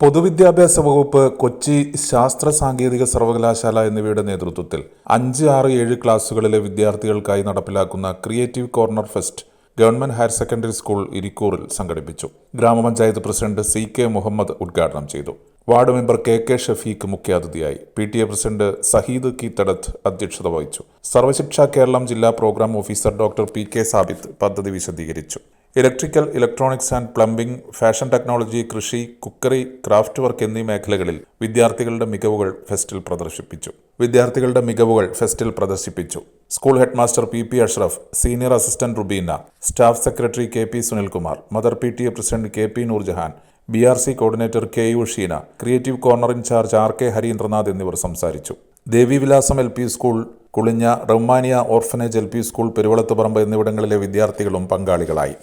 പൊതുവിദ്യാഭ്യാസ വകുപ്പ്, കൊച്ചി ശാസ്ത്ര സാങ്കേതിക സർവകലാശാല എന്നിവയുടെ നേതൃത്വത്തിൽ 5, 6, 7 ക്ലാസുകളിലെ വിദ്യാർത്ഥികൾക്കായി നടപ്പിലാക്കുന്ന creative corner fest government higher secondary school ഇരിക്കൂറിൽ സംഘടിപ്പിച്ചു. ഗ്രാമപഞ്ചായത്ത് പ്രസിഡന്റ് CK മുഹമ്മദ് ഉദ്ഘാടനം ചെയ്തു. വാർഡ് മെമ്പർ KK ഷഫീഖ് മുഖ്യാതിഥിയായി. PTA പ്രസിഡന്റ് സഹീദ് കീത്തടത്ത് അധ്യക്ഷത വഹിച്ചു. സർവശിക്ഷ കേരളം ജില്ലാ programme officer doctor PK Sabith പദ്ധതി വിശദീകരിച്ചു. Electrical, electronics and plumbing, fashion technology, കൃഷി, കുക്കറി, ക്രാഫ്റ്റ് വർക്ക് എന്നീ മേഖലകളിൽ വിദ്യാർത്ഥികളുടെ മികവുകൾ ഫെസ്റ്റിൽ പ്രദർശിപ്പിച്ചു. School headmaster PP Ashraf, senior assistant Rubeena, staff secretary KP Sunilkumar, mother PTA president KP Noorjahan, BRC coordinator KU Sheena, creative corner in charge RK Harindranath എന്നിവർ സംസാരിച്ചു. Devivilasam LP school, Kulinja Rahmaniya orphanage LP school, Peruvalathuparamba എന്നിവിടങ്ങളിലെ വിദ്യാർത്ഥികളും പങ്കാളികളായി.